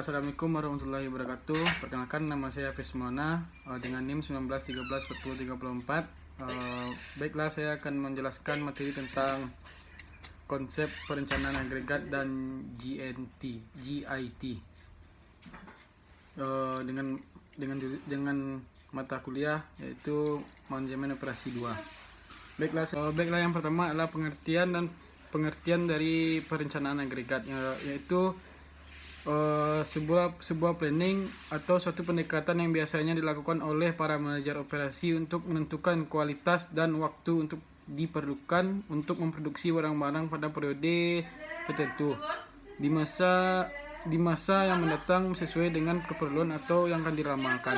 Assalamualaikum warahmatullahi wabarakatuh. Perkenalkan, nama saya Fismona dengan NIM 19134034. Baiklah, saya akan menjelaskan materi tentang konsep perencanaan agregat dan GIT dengan mata kuliah yaitu manajemen operasi 2. Baiklah, yang pertama adalah pengertian dari perencanaan agregat, yaitu sebuah planning atau suatu pendekatan yang biasanya dilakukan oleh para manajer operasi untuk menentukan kualitas dan waktu untuk diperlukan untuk memproduksi barang-barang pada periode tertentu di masa yang mendatang sesuai dengan keperluan atau yang akan diramalkan.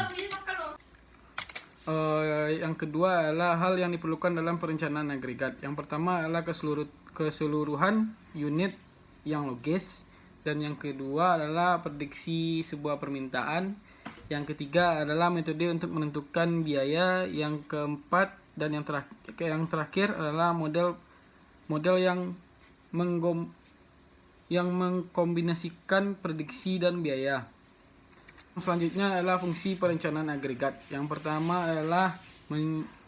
Yang kedua adalah hal yang diperlukan dalam perencanaan agregat. Yang pertama adalah keseluruhan unit yang logis. Dan yang kedua adalah prediksi sebuah permintaan. Yang ketiga adalah metode untuk menentukan biaya. Yang keempat dan yang terakhir adalah model yang mengkombinasikan prediksi dan biaya. Selanjutnya adalah fungsi perencanaan agregat. Yang pertama adalah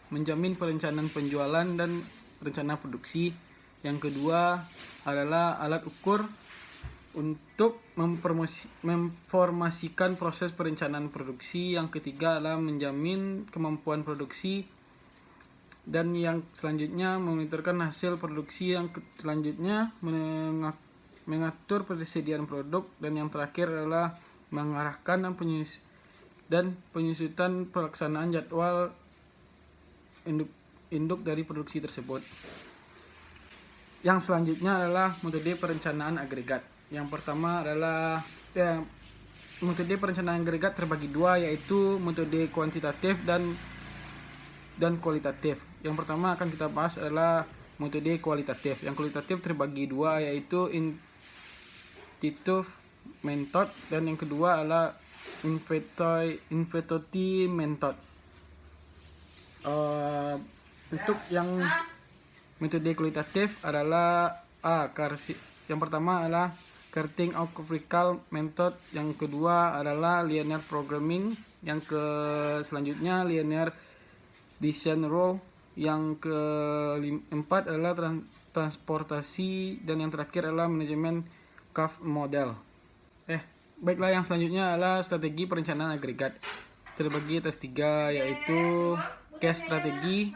menjamin perencanaan penjualan dan rencana produksi. Yang kedua adalah alat ukur untuk memformasikan proses perencanaan produksi. Yang ketiga adalah menjamin kemampuan produksi. Dan yang selanjutnya memonitorkan hasil produksi. Yang selanjutnya mengatur persediaan produk. Dan yang terakhir adalah mengarahkan dan penyusutan pelaksanaan jadwal induk dari produksi tersebut. Yang selanjutnya adalah metode perencanaan agregat. Yang pertama adalah metode perencanaan agregat terbagi dua, yaitu metode kuantitatif dan kualitatif. Yang pertama akan kita bahas adalah metode kualitatif. Yang kualitatif terbagi dua, yaitu intuitive method dan yang kedua adalah inventory method. Untuk yang metode kualitatif adalah yang pertama adalah Karting Algebraical Method, yang kedua adalah Linear Programming, yang selanjutnya Linear Design Rule, yang keempat adalah transportasi, dan yang terakhir adalah Manajemen Curve Model. Baiklah, yang selanjutnya adalah strategi perencanaan agregat. Terbagi atas tiga, yaitu case strategi,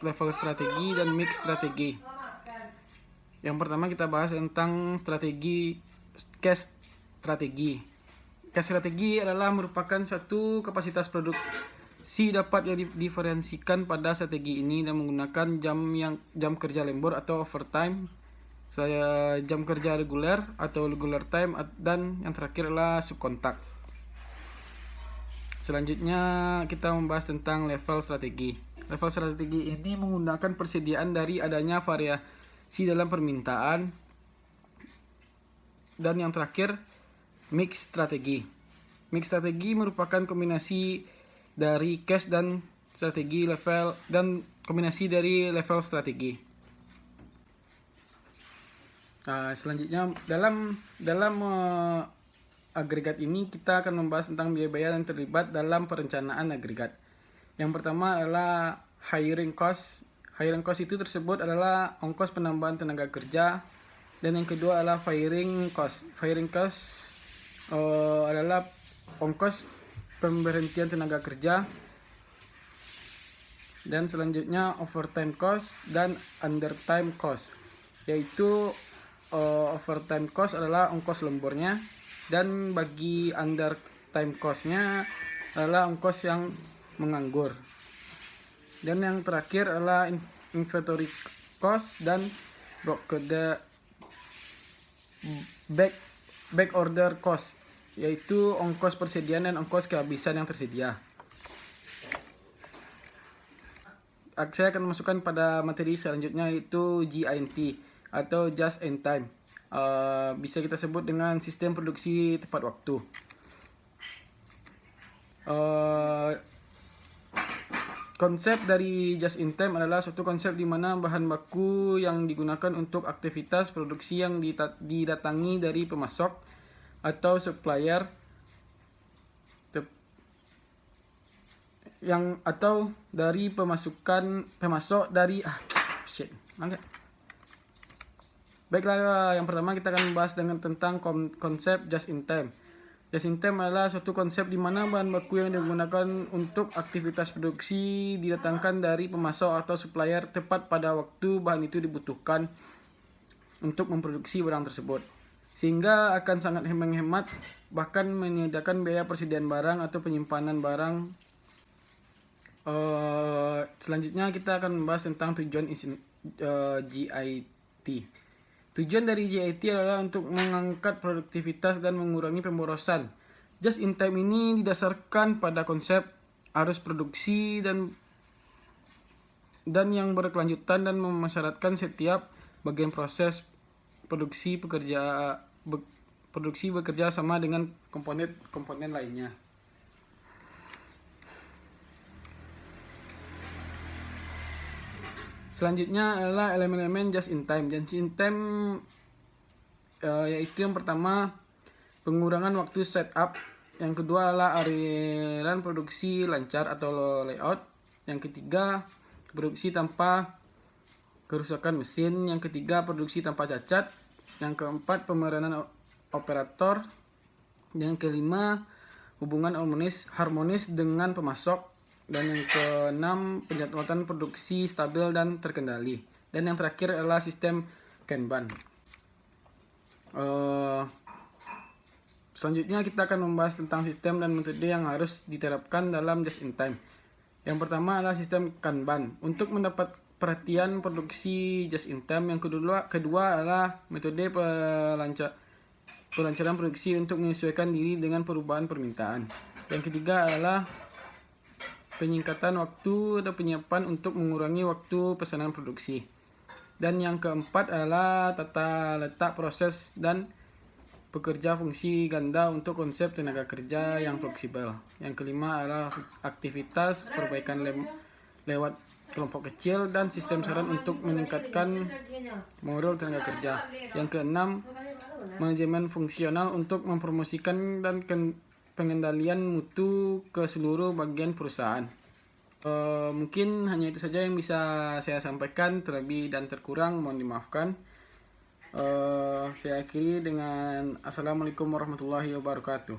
level strategi, dan mix strategi. Yang pertama kita bahas tentang case strategi. Case strategi adalah merupakan suatu kapasitas produksi dapat diferensikan pada strategi ini dan menggunakan jam kerja lembur atau overtime, jam kerja reguler atau regular time, dan yang terakhir adalah subkontak. Selanjutnya kita membahas tentang level strategi. Level strategi ini menggunakan persediaan dari adanya variasi dalam permintaan. Dan yang terakhir mix strategi. Mix strategi merupakan kombinasi dari case dan strategi level dan kombinasi dari level strategi. Selanjutnya dalam agregat ini kita akan membahas tentang biaya-biaya yang terlibat dalam perencanaan agregat. Yang pertama adalah hiring cost. Hiring cost itu tersebut adalah ongkos penambahan tenaga kerja. Dan yang kedua adalah firing cost. Firing cost adalah ongkos pemberhentian tenaga kerja. Dan selanjutnya overtime cost dan undertime cost, yaitu overtime cost adalah ongkos lemburnya, dan bagi undertime costnya adalah ongkos yang menganggur. Dan yang terakhir adalah inventory cost dan back order cost, yaitu ongkos persediaan dan ongkos kehabisan yang tersedia. Saya akan masukkan pada materi selanjutnya, yaitu JIT atau Just in Time. Bisa kita sebut dengan sistem produksi tepat waktu. Konsep dari just in time adalah suatu konsep di mana bahan baku yang digunakan untuk aktivitas produksi yang didatangi dari pemasok atau supplier atau dari pemasok dari Baiklah, yang pertama kita akan membahas tentang konsep just in time. Just in time adalah suatu konsep di mana bahan baku yang digunakan untuk aktivitas produksi didatangkan dari pemasok atau supplier tepat pada waktu bahan itu dibutuhkan untuk memproduksi barang tersebut. Sehingga akan sangat menghemat, bahkan menyediakan biaya persediaan barang atau penyimpanan barang. Selanjutnya kita akan membahas tentang tujuan GIT. Tujuan dari GIT adalah untuk mengangkat produktivitas dan mengurangi pemborosan. Just in time ini didasarkan pada konsep arus produksi dan yang berkelanjutan dan mensyaratkan setiap bagian proses produksi bekerja sama dengan komponen lainnya. Selanjutnya adalah elemen-elemen just in time. Just in time yaitu yang pertama pengurangan waktu setup, yang kedua adalah aliran produksi lancar atau layout, yang ketiga produksi tanpa kerusakan mesin, yang ketiga produksi tanpa cacat, yang keempat pemeranan operator, yang kelima hubungan harmonis dengan pemasok, dan yang keenam penjadwalan produksi stabil dan terkendali, dan yang terakhir adalah sistem Kanban. Selanjutnya kita akan membahas tentang sistem dan metode yang harus diterapkan dalam just in time. Yang pertama adalah sistem Kanban. Untuk mendapat perhatian produksi just in time, yang kedua adalah metode pelancaran produksi untuk menyesuaikan diri dengan perubahan permintaan. Yang ketiga adalah penyingkatan waktu dan penyiapan untuk mengurangi waktu pesanan produksi. Dan yang keempat adalah tata letak proses dan pekerja fungsi ganda untuk konsep tenaga kerja yang fleksibel. Yang kelima adalah aktivitas perbaikan lewat kelompok kecil dan sistem saran untuk meningkatkan moral tenaga kerja. Yang keenam, manajemen fungsional untuk mempromosikan dan pengendalian mutu ke seluruh bagian perusahaan. Mungkin hanya itu saja yang bisa saya sampaikan. Terlebih dan terkurang mohon dimaafkan. Saya akhiri dengan Assalamualaikum warahmatullahi wabarakatuh.